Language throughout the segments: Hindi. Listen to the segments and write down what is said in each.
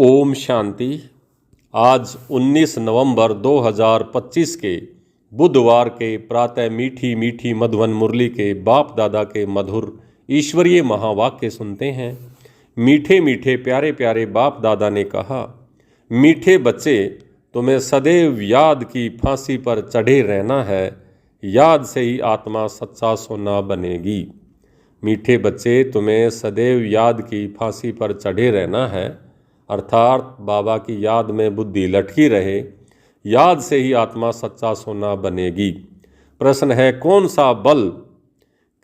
ओम शांति। आज 19 नवंबर 2025 के बुधवार के प्रातः मीठी मीठी मधुवन मुरली के बाप दादा के मधुर ईश्वरीय महावाक्य सुनते हैं। मीठे मीठे प्यारे प्यारे बाप दादा ने कहा, मीठे बच्चे, तुम्हें सदैव याद की फांसी पर चढ़े रहना है। याद से ही आत्मा सच्चा सोना बनेगी। मीठे बच्चे, तुम्हें सदैव याद की फांसी पर चढ़े रहना है, अर्थात बाबा की याद में बुद्धि लटकी रहे। याद से ही आत्मा सच्चा सोना बनेगी। प्रश्न है, कौन सा बल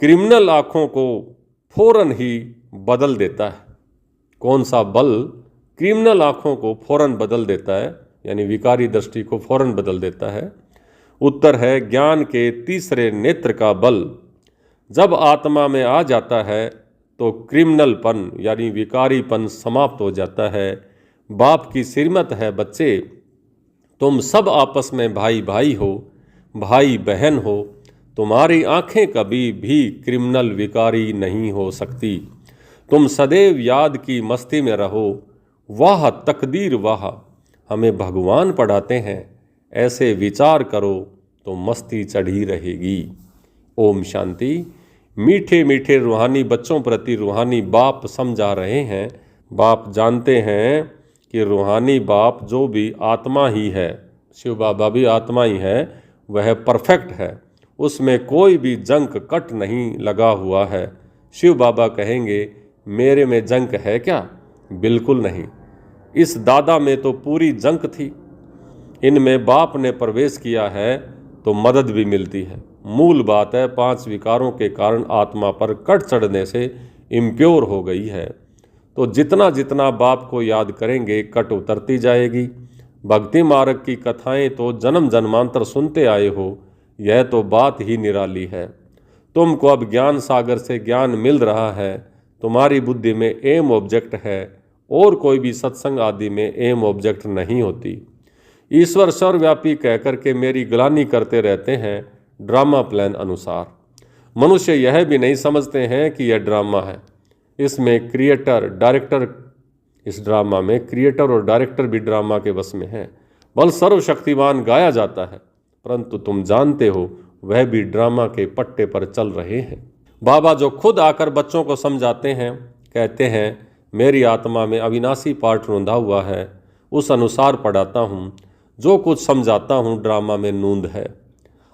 क्रिमिनल आँखों को फौरन ही बदल देता है? कौन सा बल क्रिमिनल आँखों को फौरन बदल देता है, यानी विकारी दृष्टि को फौरन बदल देता है? उत्तर है, ज्ञान के तीसरे नेत्र का बल जब आत्मा में आ जाता है तो क्रिमिनलपन यानी विकारीपन समाप्त हो जाता है। बाप की श्रीमत है, बच्चे, तुम सब आपस में भाई भाई हो, भाई बहन हो। तुम्हारी आंखें कभी भी क्रिमिनल विकारी नहीं हो सकती। तुम सदैव याद की मस्ती में रहो। वाह तकदीर वाह, हमें भगवान पढ़ाते हैं, ऐसे विचार करो तो मस्ती चढ़ी रहेगी। ओम शांति। मीठे मीठे रूहानी बच्चों प्रति रूहानी बाप समझा रहे हैं। बाप जानते हैं कि रूहानी बाप जो भी आत्मा ही है, शिव बाबा भी आत्मा ही है, वह परफेक्ट है, उसमें कोई भी जंक कट नहीं लगा हुआ है। शिव बाबा कहेंगे, मेरे में जंक है क्या? बिल्कुल नहीं। इस दादा में तो पूरी जंक थी। इनमें बाप ने प्रवेश किया है तो मदद भी मिलती है। मूल बात है, 5 विकारों के कारण आत्मा पर कट चढ़ने से इम्प्योर हो गई है। तो जितना जितना बाप को याद करेंगे, कट उतरती जाएगी। भक्ति मार्ग की कथाएं तो जन्म जन्मांतर सुनते आए हो, यह तो बात ही निराली है। तुमको अब ज्ञान सागर से ज्ञान मिल रहा है। तुम्हारी बुद्धि में एम ऑब्जेक्ट है, और कोई भी सत्संग आदि में एम ऑब्जेक्ट नहीं होती। ईश्वर सर्वव्यापी कहकर के मेरी ग्लानि करते रहते हैं ड्रामा प्लान अनुसार। मनुष्य यह भी नहीं समझते हैं कि यह ड्रामा है। इसमें क्रिएटर डायरेक्टर, इस ड्रामा में क्रिएटर और डायरेक्टर भी ड्रामा के वश में है। बल सर्वशक्तिमान गाया जाता है, परंतु तुम जानते हो वह भी ड्रामा के पट्टे पर चल रहे हैं। बाबा जो खुद आकर बच्चों को समझाते हैं, कहते हैं, मेरी आत्मा में अविनाशी पाठ रुंधा हुआ है, उस अनुसार पढ़ाता हूँ। जो कुछ समझाता हूँ ड्रामा में नूंद है।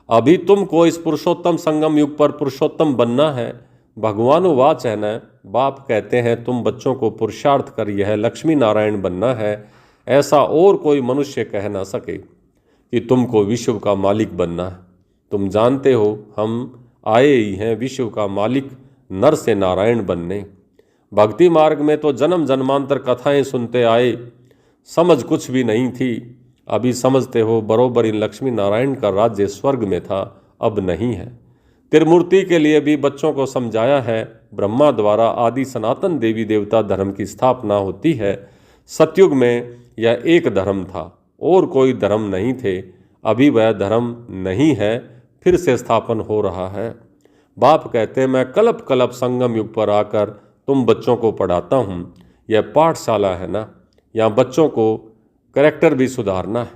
अभी तुमको इस पुरुषोत्तम संगम युग पर पुरुषोत्तम बनना है। भगवानो वाच है न। बाप कहते हैं, तुम बच्चों को पुरुषार्थ कर यह लक्ष्मी नारायण बनना है। ऐसा और कोई मनुष्य कह ना सके कि तुमको विश्व का मालिक बनना है। तुम जानते हो हम आए ही हैं विश्व का मालिक नर से नारायण बनने। भक्ति मार्ग में तो जन्म जन्मांतर कथाएं सुनते आए, समझ कुछ भी नहीं थी। अभी समझते हो बरोबर इन लक्ष्मी नारायण का राज्य स्वर्ग में था, अब नहीं है। त्रिमूर्ति के लिए भी बच्चों को समझाया है, ब्रह्मा द्वारा आदि सनातन देवी देवता धर्म की स्थापना होती है। सतयुग में यह एक धर्म था, और कोई धर्म नहीं थे। अभी वह धर्म नहीं है, फिर से स्थापन हो रहा है। बाप कहते हैं, मैं कल्प कल्प संगम युग पर आकर तुम बच्चों को पढ़ाता हूँ। यह पाठशाला है ना, यहाँ बच्चों को कैरेक्टर भी सुधारना है,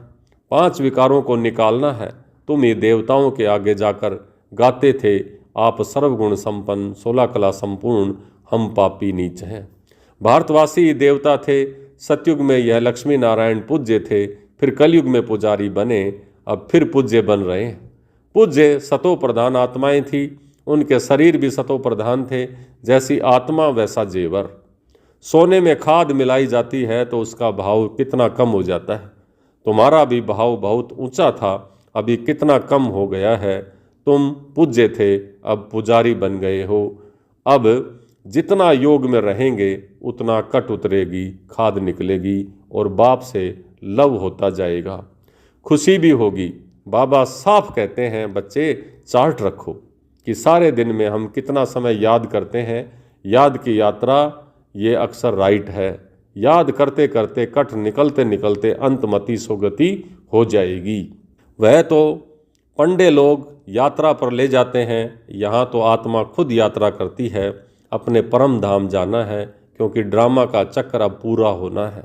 5 विकारों को निकालना है। तुम ये देवताओं के आगे जाकर गाते थे, आप सर्वगुण संपन्न 16 कला संपूर्ण, हम पापी नीच हैं। भारतवासी देवता थे। सतयुग में यह लक्ष्मी नारायण पूज्य थे, फिर कलयुग में पुजारी बने, अब फिर पूज्य बन रहे हैं। पूज्य सतो प्रधान आत्माएं थी, उनके शरीर भी सतो प्रधान थे। जैसी आत्मा वैसा जेवर। सोने में खाद मिलाई जाती है तो उसका भाव कितना कम हो जाता है। तुम्हारा भी भाव बहुत ऊंचा था, अभी कितना कम हो गया है। तुम पूज्य थे, अब पुजारी बन गए हो। अब जितना योग में रहेंगे उतना कट उतरेगी, खाद निकलेगी, और बाप से लव होता जाएगा, खुशी भी होगी। बाबा साफ कहते हैं, बच्चे चार्ट रखो कि सारे दिन में हम कितना समय याद करते हैं। याद की यात्रा ये अक्सर राइट है। याद करते करते कट निकलते निकलते अंतमति सुगति हो जाएगी। वह तो पंडे लोग यात्रा पर ले जाते हैं, यहाँ तो आत्मा खुद यात्रा करती है। अपने परम धाम जाना है, क्योंकि ड्रामा का चक्र अब पूरा होना है।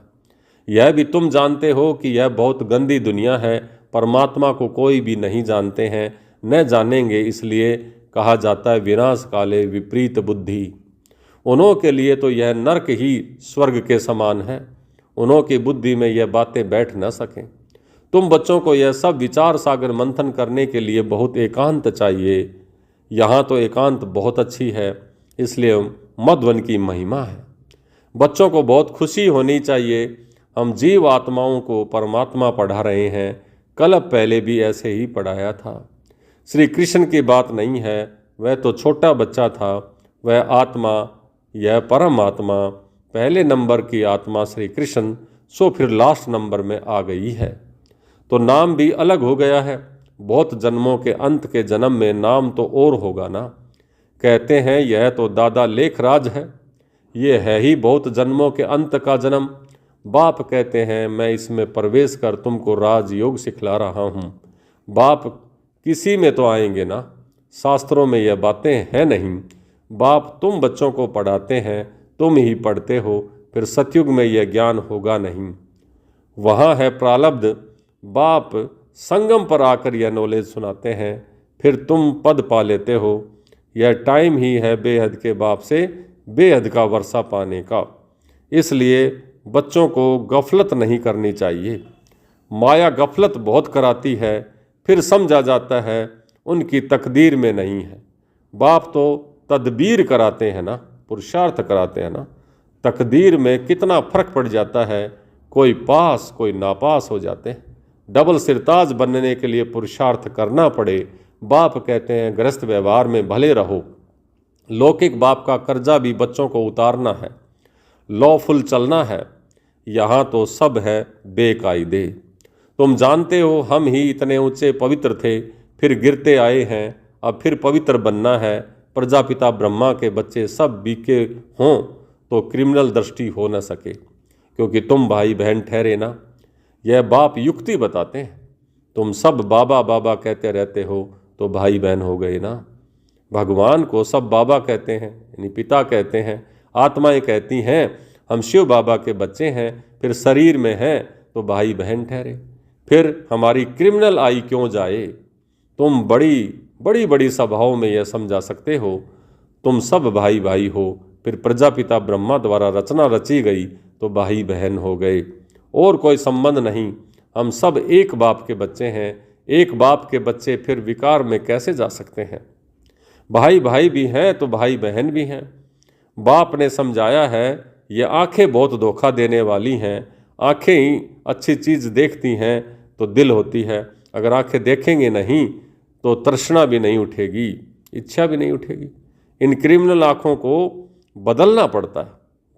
यह भी तुम जानते हो कि यह बहुत गंदी दुनिया है, परमात्मा को कोई भी नहीं जानते हैं, न जानेंगे, इसलिए कहा जाता है विनाश काले विपरीत बुद्धि। उन्हों के लिए तो यह नरक ही स्वर्ग के समान है, उन्हों की बुद्धि में यह बातें बैठ न सकें। तुम बच्चों को यह सब विचार सागर मंथन करने के लिए बहुत एकांत चाहिए। यहाँ तो एकांत बहुत अच्छी है, इसलिए मधुवन की महिमा है। बच्चों को बहुत खुशी होनी चाहिए। हम जीव आत्माओं को परमात्मा पढ़ा रहे हैं, कल पहले भी ऐसे ही पढ़ाया था। श्री कृष्ण की बात नहीं है, वह तो छोटा बच्चा था, वह आत्मा, यह परमात्मा पहले नंबर की आत्मा श्री कृष्ण, सो फिर लास्ट नंबर में आ गई है, तो नाम भी अलग हो गया है। बहुत जन्मों के अंत के जन्म में नाम तो और होगा ना। कहते हैं यह तो दादा लेखराज है, ये है ही बहुत जन्मों के अंत का जन्म। बाप कहते हैं मैं इसमें प्रवेश कर तुमको राजयोग सिखला रहा हूँ। बाप किसी में तो आएंगे ना, शास्त्रों में यह बातें हैं नहीं। बाप तुम बच्चों को पढ़ाते हैं, तुम ही पढ़ते हो, फिर सतयुग में यह ज्ञान होगा नहीं। वहाँ है प्रारब्ध, बाप संगम पर आकर यह नॉलेज सुनाते हैं, फिर तुम पद पा लेते हो। यह टाइम ही है बेहद के बाप से बेहद का वर्षा पाने का। इसलिए बच्चों को गफलत नहीं करनी चाहिए। माया गफलत बहुत कराती है, फिर समझा जाता है उनकी तकदीर में नहीं है। बाप तो तदबीर कराते हैं ना, पुरुषार्थ कराते हैं ना। तकदीर में कितना फर्क पड़ जाता है, कोई पास कोई नापास हो जाते हैं। डबल सिरताज बनने के लिए पुरुषार्थ करना पड़े। बाप कहते हैं गृहस्थ व्यवहार में भले रहो। लौकिक बाप का कर्जा भी बच्चों को उतारना है, लॉफुल चलना है। यहाँ तो सब है बेकायदे। तुम जानते हो हम ही इतने ऊंचे पवित्र थे, फिर गिरते आए हैं, अब फिर पवित्र बनना है। प्रजापिता ब्रह्मा के बच्चे सब बीके हों तो क्रिमिनल दृष्टि हो न सके, क्योंकि तुम भाई बहन ठहरे ना। यह बाप युक्ति बताते हैं। तुम सब बाबा बाबा कहते रहते हो तो भाई बहन हो गए ना। भगवान को सब बाबा कहते हैं, यानी पिता कहते हैं। आत्माएं कहती हैं हम शिव बाबा के बच्चे हैं, फिर शरीर में हैं तो भाई बहन ठहरे। फिर हमारी क्रिमिनल आई क्यों जाए। तुम बड़ी बड़ी सभाओं में यह समझा सकते हो तुम सब भाई भाई हो, फिर प्रजापिता ब्रह्मा द्वारा रचना रची गई तो भाई बहन हो गए, और कोई संबंध नहीं। हम सब एक बाप के बच्चे हैं। एक बाप के बच्चे फिर विकार में कैसे जा सकते हैं। भाई भाई भी हैं तो भाई बहन भी हैं। बाप ने समझाया है ये आंखें बहुत धोखा देने वाली हैं। आंखें ही अच्छी चीज़ देखती हैं तो दिल होती है, अगर आंखें देखेंगे नहीं तो तृष्णा भी नहीं उठेगी, इच्छा भी नहीं उठेगी। इन क्रिमिनल आँखों को बदलना पड़ता है।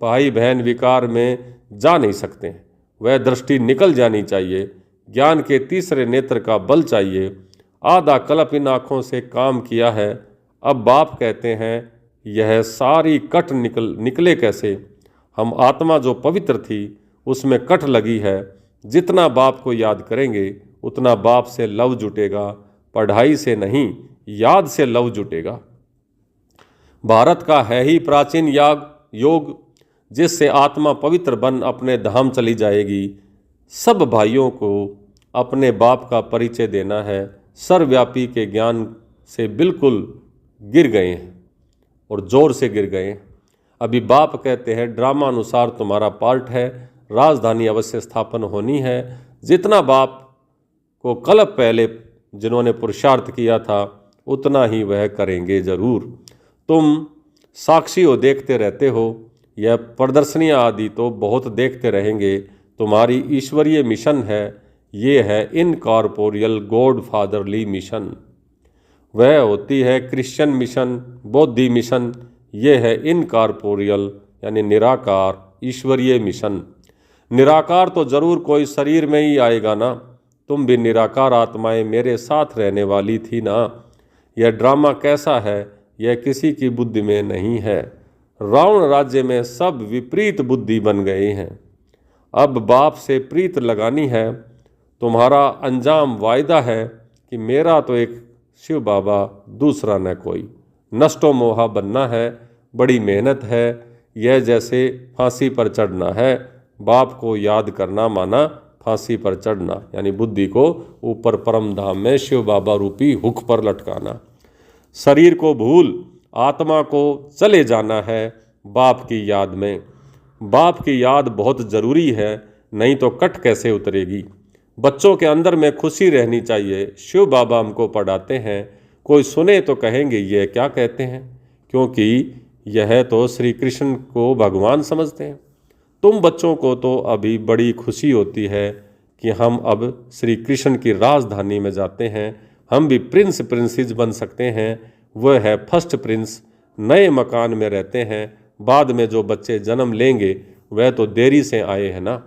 भाई बहन विकार में जा नहीं सकते हैं, वह दृष्टि निकल जानी चाहिए। ज्ञान के तीसरे नेत्र का बल चाहिए। आधा कल्प इन आँखों से काम किया है। अब बाप कहते हैं यह सारी कट निकले कैसे। हम आत्मा जो पवित्र थी उसमें कट लगी है। जितना बाप को याद करेंगे उतना बाप से लव जुटेगा, पढ़ाई से नहीं याद से लव जुटेगा। भारत का है ही प्राचीन योग जिससे आत्मा पवित्र बन अपने धाम चली जाएगी। सब भाइयों को अपने बाप का परिचय देना है। सर्वव्यापी के ज्ञान से बिल्कुल गिर गए हैं और जोर से गिर गए हैं। अभी बाप कहते हैं ड्रामा अनुसार तुम्हारा पार्ट है, राजधानी अवश्य स्थापन होनी है। जितना बाप को कल पहले जिन्होंने पुरुषार्थ किया था उतना ही वह करेंगे जरूर। तुम साक्षी हो, देखते रहते हो। यह प्रदर्शनियाँ आदि तो बहुत देखते रहेंगे। तुम्हारी ईश्वरीय मिशन है, ये है इनकॉर्पोरियल गॉड फादरली मिशन। वह होती है क्रिश्चियन मिशन, बौद्धि मिशन। ये है इनकॉर्पोरियल यानी निराकार ईश्वरीय मिशन। निराकार तो जरूर कोई शरीर में ही आएगा ना। तुम भी निराकार आत्माएं मेरे साथ रहने वाली थी ना। यह ड्रामा कैसा है यह किसी की बुद्धि में नहीं है। रावण राज्य में सब विपरीत बुद्धि बन गए हैं। अब बाप से प्रीत लगानी है। तुम्हारा अंजाम वायदा है कि मेरा तो एक शिव बाबा, दूसरा न कोई। नष्टो मोहा बनना है, बड़ी मेहनत है। यह जैसे फांसी पर चढ़ना है, बाप को याद करना माना फांसी पर चढ़ना, यानी बुद्धि को ऊपर परम धाम में शिव बाबा रूपी हुक पर लटकाना। शरीर को भूल आत्मा को चले जाना है बाप की याद में। बाप की याद बहुत ज़रूरी है, नहीं तो कट कैसे उतरेगी। बच्चों के अंदर में खुशी रहनी चाहिए। शिव बाबा हमको पढ़ाते हैं, कोई सुने तो कहेंगे ये क्या कहते हैं, क्योंकि यह तो श्री कृष्ण को भगवान समझते हैं। तुम बच्चों को तो अभी बड़ी खुशी होती है कि हम अब श्री कृष्ण की राजधानी में जाते हैं, हम भी प्रिंस प्रिंसेस बन सकते हैं। वह है फर्स्ट प्रिंस, नए मकान में रहते हैं। बाद में जो बच्चे जन्म लेंगे वह तो देरी से आए हैं ना।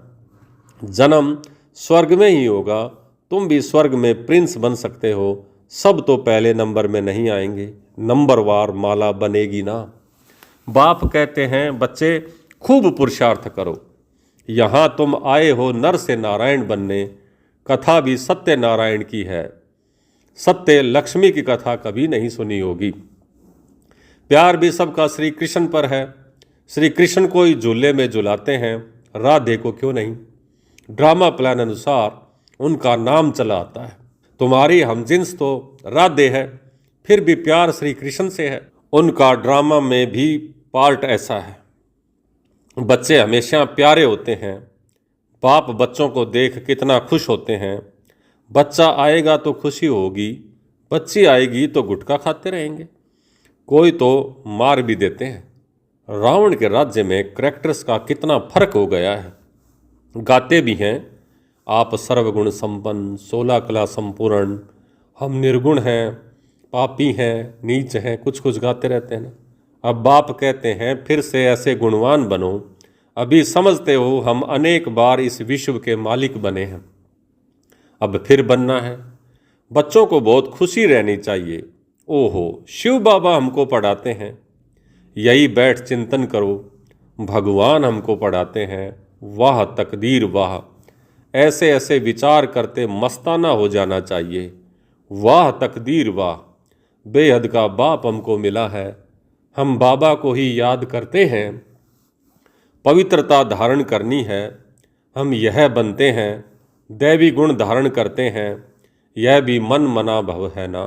जन्म स्वर्ग में ही होगा, तुम भी स्वर्ग में प्रिंस बन सकते हो। सब तो पहले नंबर में नहीं आएंगे, नंबरवार माला बनेगी ना। बाप कहते हैं बच्चे खूब पुरुषार्थ करो, यहाँ तुम आए हो नर से नारायण बनने। कथा भी सत्य नारायण की है, सत्य लक्ष्मी की कथा कभी नहीं सुनी होगी। प्यार भी सबका श्री कृष्ण पर है, श्री कृष्ण को ही झूले में झुलाते हैं, राधे को क्यों नहीं। ड्रामा प्लान अनुसार उनका नाम चला आता है। तुम्हारी हमजिन्स तो राधे है, फिर भी प्यार श्री कृष्ण से है। उनका ड्रामा में भी पार्ट ऐसा है। बच्चे हमेशा प्यारे होते हैं, बाप बच्चों को देख कितना खुश होते हैं। बच्चा आएगा तो खुशी होगी, बच्ची आएगी तो गुटखा खाते रहेंगे, कोई तो मार भी देते हैं। रावण के राज्य में करैक्टर्स का कितना फर्क हो गया है। गाते भी हैं, आप सर्वगुण संपन्न 16 कला संपूर्ण, हम निर्गुण हैं, पापी हैं, नीच हैं, कुछ कुछ गाते रहते हैं ना। अब बाप कहते हैं फिर से ऐसे गुणवान बनो। अभी समझते हो हम अनेक बार इस विश्व के मालिक बने हैं, अब फिर बनना है। बच्चों को बहुत खुशी रहनी चाहिए। ओहो, शिव बाबा हमको पढ़ाते हैं, यही बैठ चिंतन करो। भगवान हमको पढ़ाते हैं, वाह तकदीर वाह। ऐसे ऐसे विचार करते मस्ताना हो जाना चाहिए। वाह तकदीर वाह, बेहद का बाप हमको मिला है, हम बाबा को ही याद करते हैं। पवित्रता धारण करनी है, हम यह बनते हैं। दैवी गुण धारण करते हैं, यह भी मन मना भव है ना।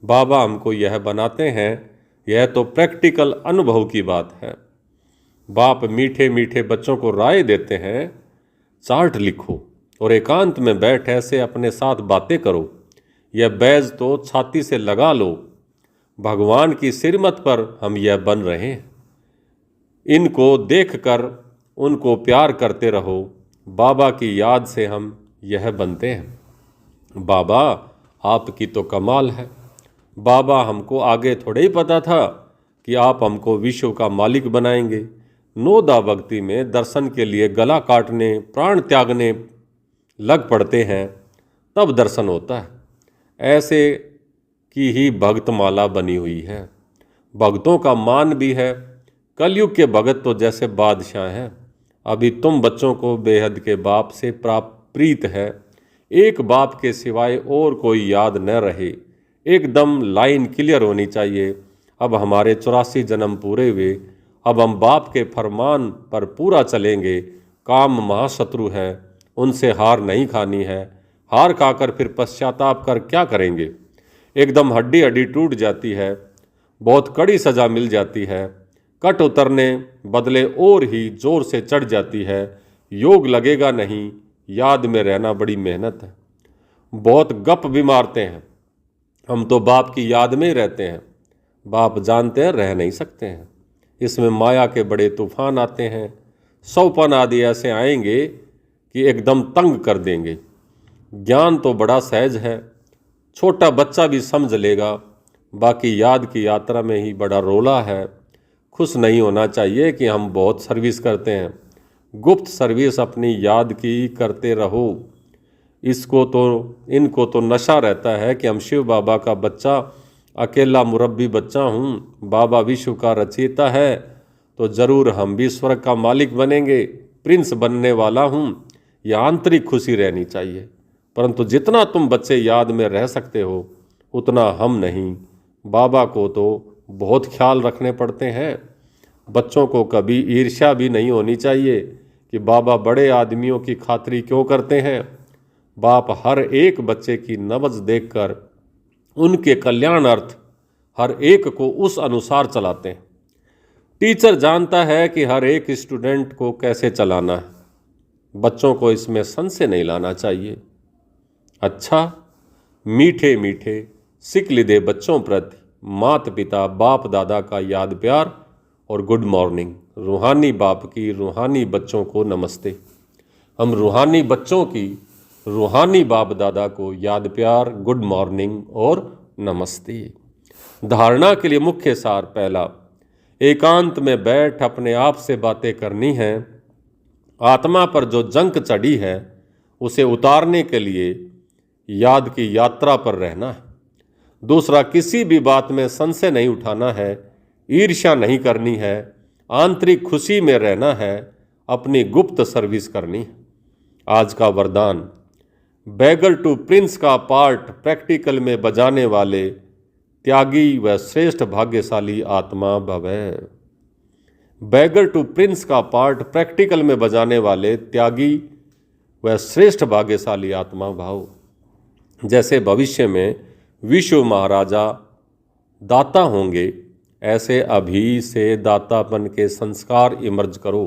बाबा हमको यह बनाते हैं, यह तो प्रैक्टिकल अनुभव की बात है। बाप मीठे मीठे बच्चों को राय देते हैं, चार्ट लिखो और एकांत में बैठ ऐसे अपने साथ बातें करो। यह बैज तो छाती से लगा लो, भगवान की सिरमत पर हम यह बन रहे हैं। इनको देखकर उनको प्यार करते रहो। बाबा की याद से हम यह बनते हैं। बाबा आपकी तो कमाल है। बाबा हमको आगे थोड़े ही पता था कि आप हमको विश्व का मालिक बनाएंगे। नोदा भक्ति में दर्शन के लिए गला काटने प्राण त्यागने लग पड़ते हैं, तब दर्शन होता है। ऐसे की ही भक्तमाला बनी हुई है। भक्तों का मान भी है। कलयुग के भगत तो जैसे बादशाह हैं। अभी तुम बच्चों को बेहद के बाप से प्रीत है, एक बाप के सिवाय और कोई याद न रहे। एकदम लाइन क्लियर होनी चाहिए। अब हमारे 84 जन्म पूरे हुए, अब हम बाप के फरमान पर पूरा चलेंगे। काम महाशत्रु है, उनसे हार नहीं खानी है। हार खाकर फिर पश्चाताप कर क्या करेंगे। एकदम हड्डी हड्डी टूट जाती है, बहुत कड़ी सज़ा मिल जाती है। कट उतरने बदले और ही जोर से चढ़ जाती है। योग लगेगा नहीं, याद में रहना बड़ी मेहनत है। बहुत गप भी मारते हैं, हम तो बाप की याद में ही रहते हैं। बाप जानते हैं रह नहीं सकते हैं, इसमें माया के बड़े तूफान आते हैं। सौपन आदि ऐसे आएंगे कि एकदम तंग कर देंगे। ज्ञान तो बड़ा सहज है, छोटा बच्चा भी समझ लेगा। बाकी याद की यात्रा में ही बड़ा रोला है। खुश नहीं होना चाहिए कि हम बहुत सर्विस करते हैं। गुप्त सर्विस अपनी याद की करते रहो। इनको तो नशा रहता है कि हम शिव बाबा का बच्चा, अकेला मुरब्बी बच्चा हूँ, बाबा विश्व का रचयिता है तो ज़रूर हम भी स्वर्ग का मालिक बनेंगे, प्रिंस बनने वाला हूँ। यह आंतरिक खुशी रहनी चाहिए। परंतु जितना तुम बच्चे याद में रह सकते हो उतना हम नहीं। बाबा को तो बहुत ख्याल रखने पड़ते हैं। बच्चों को कभी ईर्ष्या भी नहीं होनी चाहिए कि बाबा बड़े आदमियों की खातिरी क्यों करते हैं। बाप हर एक बच्चे की नब्ज देखकर उनके कल्याणार्थ हर एक को उस अनुसार चलाते हैं। टीचर जानता है कि हर एक स्टूडेंट को कैसे चलाना है। बच्चों को इसमें संशय नहीं लाना चाहिए। अच्छा, मीठे मीठे सिकलिदे बच्चों प्रति माता पिता बाप दादा का याद प्यार और गुड मॉर्निंग। रूहानी बाप की रूहानी बच्चों को नमस्ते। हम रूहानी बच्चों की रूहानी बाप दादा को याद प्यार, गुड मॉर्निंग और नमस्ते। धारणा के लिए मुख्य सार पहला, एकांत में बैठ अपने आप से बातें करनी है। आत्मा पर जो जंक चढ़ी है उसे उतारने के लिए याद की यात्रा पर रहना है। दूसरा, किसी भी बात में संशय नहीं उठाना है, ईर्ष्या नहीं करनी है, आंतरिक खुशी में रहना है, अपनी गुप्त सर्विस करनी है। आज का वरदान, बैगर टू प्रिंस का पार्ट प्रैक्टिकल में बजाने वाले त्यागी व श्रेष्ठ भाग्यशाली आत्मा भवे। बैगर टू प्रिंस का पार्ट प्रैक्टिकल में बजाने वाले त्यागी व श्रेष्ठ भाग्यशाली आत्मा भाव। जैसे भविष्य में विश्व महाराजा दाता होंगे, ऐसे अभी से दातापन के संस्कार इमर्ज करो।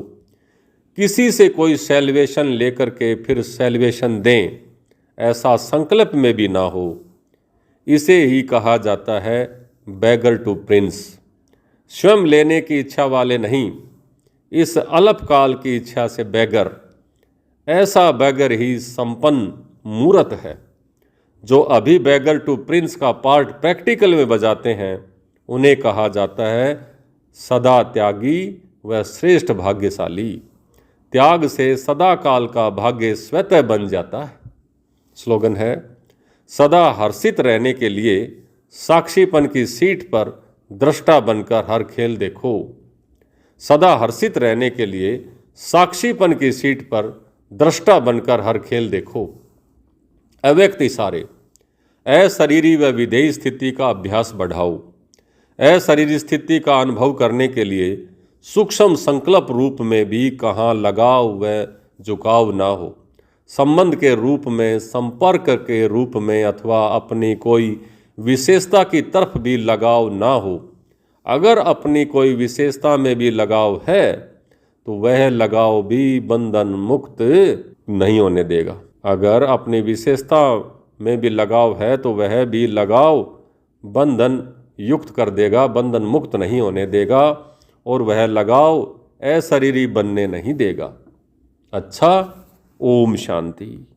किसी से कोई सेल्वेशन लेकर के फिर सेल्वेशन दें, ऐसा संकल्प में भी ना हो। इसे ही कहा जाता है बैगर टू प्रिंस। स्वयं लेने की इच्छा वाले नहीं, इस अल्पकाल की इच्छा से बैगर। ऐसा बैगर ही संपन्न मूर्त है। जो अभी बैगर टू प्रिंस का पार्ट प्रैक्टिकल में बजाते हैं, उन्हें कहा जाता है सदा त्यागी व श्रेष्ठ भाग्यशाली। त्याग से सदा काल का भाग्य स्वतः बन जाता है। स्लोगन है, सदा हर्षित रहने के लिए साक्षीपन की सीट पर दृष्टा बनकर हर खेल देखो। सदा हर्षित रहने के लिए साक्षीपन की सीट पर दृष्टा बनकर हर खेल देखो। अव्यक्त इशारे, अशरीरी व विधेयी स्थिति का अभ्यास बढ़ाओ। अशरीरी स्थिति का अनुभव करने के लिए सूक्ष्म संकल्प रूप में भी कहाँ लगाव व झुकाव ना हो। संबंध के रूप में, संपर्क के रूप में अथवा अपनी कोई विशेषता की तरफ भी लगाव ना हो। अगर अपनी कोई विशेषता में भी लगाव है तो वह लगाव भी बंधन मुक्त नहीं होने देगा। अगर अपनी विशेषता में भी लगाव है तो वह भी लगाव बंधन युक्त कर देगा, बंधन मुक्त नहीं होने देगा, और वह लगाव अशरीरी बनने नहीं देगा। अच्छा, ओम शांति।